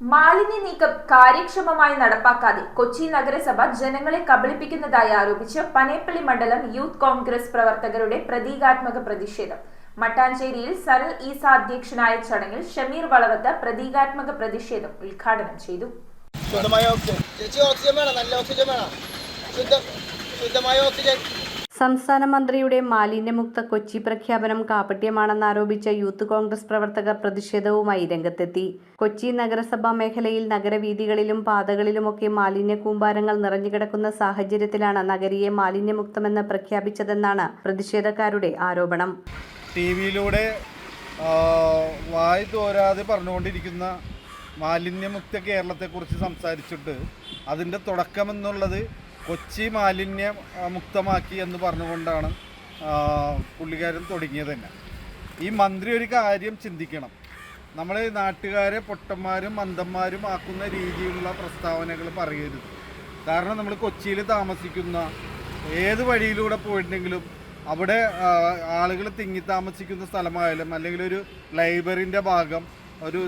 മാലിന്യ നീക്കം കാര്യക്ഷമമായി നടപ്പാക്കാതെ കൊച്ചി നഗരസഭ ജനങ്ങളെ കബളിപ്പിക്കുന്നതായി ആരോപിച്ച് പനേപ്പള്ളി മണ്ഡലം യൂത്ത് കോൺഗ്രസ് പ്രവർത്തകരുടെ പ്രതീകാത്മക പ്രതിഷേധം. മട്ടാഞ്ചേരിയിൽ സനൽ ഈസ അധ്യക്ഷനായ ചടങ്ങിൽ ഷമീർ വളവത്ത് പ്രതീകാത്മക പ്രതിഷേധം ഉദ്ഘാടനം ചെയ്തു. സംസ്ഥാന മന്ത്രിയുടെ മാലിന്യമുക്ത കൊച്ചി പ്രഖ്യാപനം കാപട്യമാണെന്നാരോപിച്ച യൂത്ത് കോൺഗ്രസ് പ്രവർത്തകർ പ്രതിഷേധവുമായി രംഗത്തെത്തി. കൊച്ചി നഗരസഭാ മേഖലയിൽ നഗരവീഥികളിലും പാതകളിലുമൊക്കെ മാലിന്യ കൂമ്പാരങ്ങൾ നിറഞ്ഞുകിടക്കുന്ന സാഹചര്യത്തിലാണ് നഗരിയെ മാലിന്യമുക്തമെന്ന് പ്രഖ്യാപിച്ചതെന്നാണ് പ്രതിഷേധക്കാരുടെ ആരോപണം. ടിവിയിലൂടെ വായ് തോരാതെ പറഞ്ഞുകൊണ്ടിരിക്കുന്ന മാലിന്യമുക്ത കേരളത്തെക്കുറിച്ച് സംസാരിച്ചിട്ട് അതിൻ്റെ തുടക്കമെന്നുള്ളത് കൊച്ചി മാലിന്യ മുക്തമാക്കി എന്ന് പറഞ്ഞുകൊണ്ടാണ് പുള്ളിക്കാരൻ തുടങ്ങിയത് തന്നെ. ഈ മന്ത്രി ഒരു കാര്യം ചിന്തിക്കണം. നമ്മൾ നാട്ടുകാരെ പൊട്ടന്മാരും മന്ദന്മാരും ആക്കുന്ന രീതിയിലുള്ള പ്രസ്താവനകൾ പറയരുത്. കാരണം നമ്മൾ കൊച്ചിയിൽ താമസിക്കുന്ന ഏത് വഴിയിലൂടെ പോയിട്ടുണ്ടെങ്കിലും അവിടെ ആളുകൾ തിങ്ങി താമസിക്കുന്ന സ്ഥലമായാലും അല്ലെങ്കിൽ ഒരു ലൈബ്രറിൻ്റെ ഭാഗം, ഒരു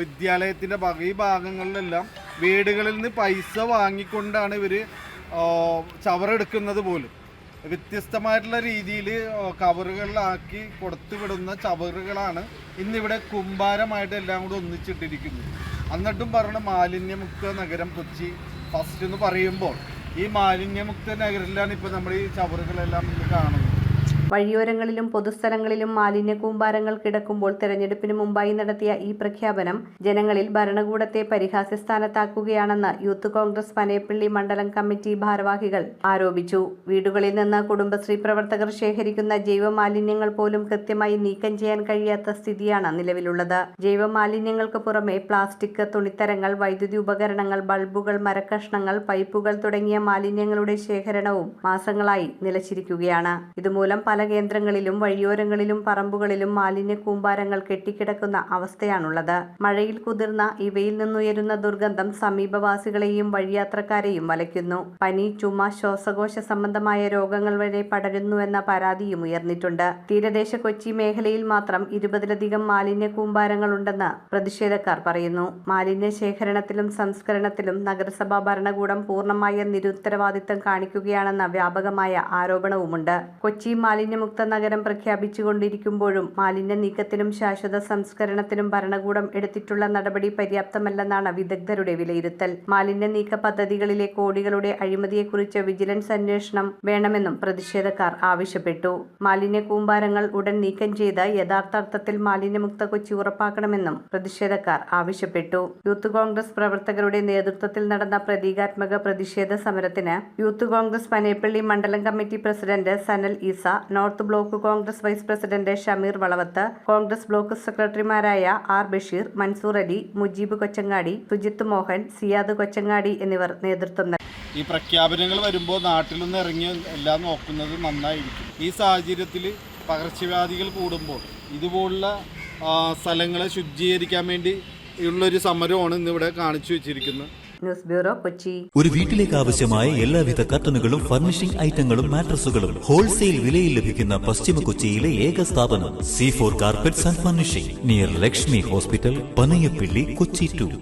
വിദ്യാലയത്തിൻ്റെ ഭാഗം, ഈ ഭാഗങ്ങളിലെല്ലാം വീടുകളിൽ നിന്ന് പൈസ വാങ്ങിക്കൊണ്ടാണ് ഇവർ ചവറെടുക്കുന്നത് പോലും. വ്യത്യസ്തമായിട്ടുള്ള രീതിയിൽ കവറുകളിലാക്കി കൊടുത്തു വിടുന്ന ചവറുകളാണ് ഇന്നിവിടെ കുമ്പാരമായിട്ട് എല്ലാം കൂടെ ഒന്നിച്ചിട്ടിരിക്കുന്നത്. എന്നിട്ടും പറഞ്ഞ മാലിന്യമുക്ത നഗരം കൊച്ചി ഫസ്റ്റ് എന്ന് പറയുമ്പോൾ ഈ മാലിന്യമുക്ത നഗരത്തിലാണ് ഇപ്പോൾ നമ്മൾ ഈ ചവറുകളെല്ലാം ഇന്ന് കാണുന്നത്. വഴിയോരങ്ങളിലും പൊതുസ്ഥലങ്ങളിലും മാലിന്യ കൂമ്പാരങ്ങൾ കിടക്കുമ്പോൾ തെരഞ്ഞെടുപ്പിന് മുമ്പായി നടത്തിയ ഈ പ്രഖ്യാപനം ജനങ്ങളിൽ ഭരണകൂടത്തെ പരിഹാസ്യസ്ഥാനത്താക്കുകയാണെന്ന് യൂത്ത് കോൺഗ്രസ് പനേപ്പള്ളി മണ്ഡലം കമ്മിറ്റി ഭാരവാഹികൾ ആരോപിച്ചു. വീടുകളിൽ നിന്ന് കുടുംബശ്രീ പ്രവർത്തകർ ശേഖരിക്കുന്ന ജൈവമാലിന്യങ്ങൾ പോലും കൃത്യമായി നീക്കം ചെയ്യാൻ കഴിയാത്ത സ്ഥിതിയാണ് നിലവിലുള്ളത്. ജൈവമാലിന്യങ്ങൾക്ക് പുറമെ പ്ലാസ്റ്റിക്, തുണിത്തരങ്ങൾ, വൈദ്യുതി ഉപകരണങ്ങൾ, ബൾബുകൾ, മരക്കഷ്ണങ്ങൾ, പൈപ്പുകൾ തുടങ്ങിയ മാലിന്യങ്ങളുടെ ശേഖരണവും മാസങ്ങളായി നിലച്ചിരിക്കുകയാണ്. ഇതുമൂലം പല കേന്ദ്രങ്ങളിലും വഴിയോരങ്ങളിലും പറമ്പുകളിലും മാലിന്യ കൂമ്പാരങ്ങൾ കെട്ടിക്കിടക്കുന്ന അവസ്ഥയാണുള്ളത്. മഴയിൽ കുതിർന്ന ഇവയിൽ നിന്നുയരുന്ന ദുർഗന്ധം സമീപവാസികളെയും വഴിയാത്രക്കാരെയും വലയ്ക്കുന്നു. പനി, ചുമ, ശ്വാസകോശ സംബന്ധമായ രോഗങ്ങൾ വരെ പടരുന്നുവെന്ന പരാതിയും ഉയർന്നിട്ടുണ്ട്. തീരദേശ കൊച്ചി മേഖലയിൽ മാത്രം 20-ലധികം മാലിന്യ കൂമ്പാരങ്ങളുണ്ടെന്ന് പ്രതിഷേധക്കാർ പറയുന്നു. മാലിന്യ ശേഖരണത്തിലും സംസ്കരണത്തിലും നഗരസഭാ ഭരണകൂടം പൂർണ്ണമായ നിരുത്തരവാദിത്തം കാണിക്കുകയാണെന്ന വ്യാപകമായ ആരോപണവുമുണ്ട്. കൊച്ചി മാലിന്യമുക്ത നഗരം പ്രഖ്യാപിച്ചുകൊണ്ടിരിക്കുമ്പോഴും മാലിന്യ നീക്കത്തിനും ശാശ്വത സംസ്കരണത്തിനും ഭരണകൂടം എടുത്തിട്ടുള്ള നടപടി പര്യാപ്തമല്ലെന്നാണ് വിദഗ്ധരുടെ വിലയിരുത്തൽ. മാലിന്യ നീക്ക പദ്ധതികളിലെ കോടികളുടെ അഴിമതിയെക്കുറിച്ച് വിജിലൻസ് അന്വേഷണം വേണമെന്നും പ്രതിഷേധക്കാർ ആവശ്യപ്പെട്ടു. മാലിന്യ കൂമ്പാരങ്ങൾ ഉടൻ നീക്കം ചെയ്ത് യഥാർത്ഥത്തിൽ മാലിന്യമുക്ത കൊച്ചി ഉറപ്പാക്കണമെന്നും പ്രതിഷേധക്കാർ ആവശ്യപ്പെട്ടു. യൂത്ത് കോൺഗ്രസ് പ്രവർത്തകരുടെ നേതൃത്വത്തിൽ നടന്ന പ്രതീകാത്മക പ്രതിഷേധ സമരത്തിന് യൂത്ത് കോൺഗ്രസ് പനേപ്പള്ളി മണ്ഡലം committee president Sanal Eesa, north block congress vice president Shameer Valavath, congress block സെക്രട്ടറിമാരായ ആർ ബഷീർ, മൻസൂർ അലി, മുജീബ് കൊച്ചങ്ങാടി, സുജിത്ത് മോഹൻ, സിയാദ് കൊച്ചങ്ങാടി എന്നിവർ നേതൃത്വം നൽകി. ഈ പ്രഖ്യാപനങ്ങൾ വരുമ്പോൾ നാട്ടിൽ നിന്ന് ഇറങ്ങി എല്ലാം നോക്കുന്നത് നന്നായിരിക്കും. ഈ സാഹചര്യത്തിൽ പകർച്ചവ്യാധികൾ കൂടുമ്പോൾ ഇതുപോലുള്ള സ്ഥലങ്ങളെ ശുചീകരിക്കാൻ വേണ്ടി ഉള്ളൊരു സമരമാണ് ഇന്നിവിടെ കാണിച്ചു വെച്ചിരിക്കുന്നത്. News bureau, Kochi. ഒരു വീട്ടിലേക്ക് ആവശ്യമായ എല്ലാവിധ കർട്ടനുകളും ഫർണിഷിംഗ് ഐറ്റങ്ങളും മാട്രസുകളും ഹോൾസെയിൽ വിലയിൽ ലഭിക്കുന്ന പശ്ചിമ കൊച്ചിയിലെ ഏക സ്ഥാപനം C4 carpets and furnishing, near Lakshmi hospital, Panayappilly, Kochi 2.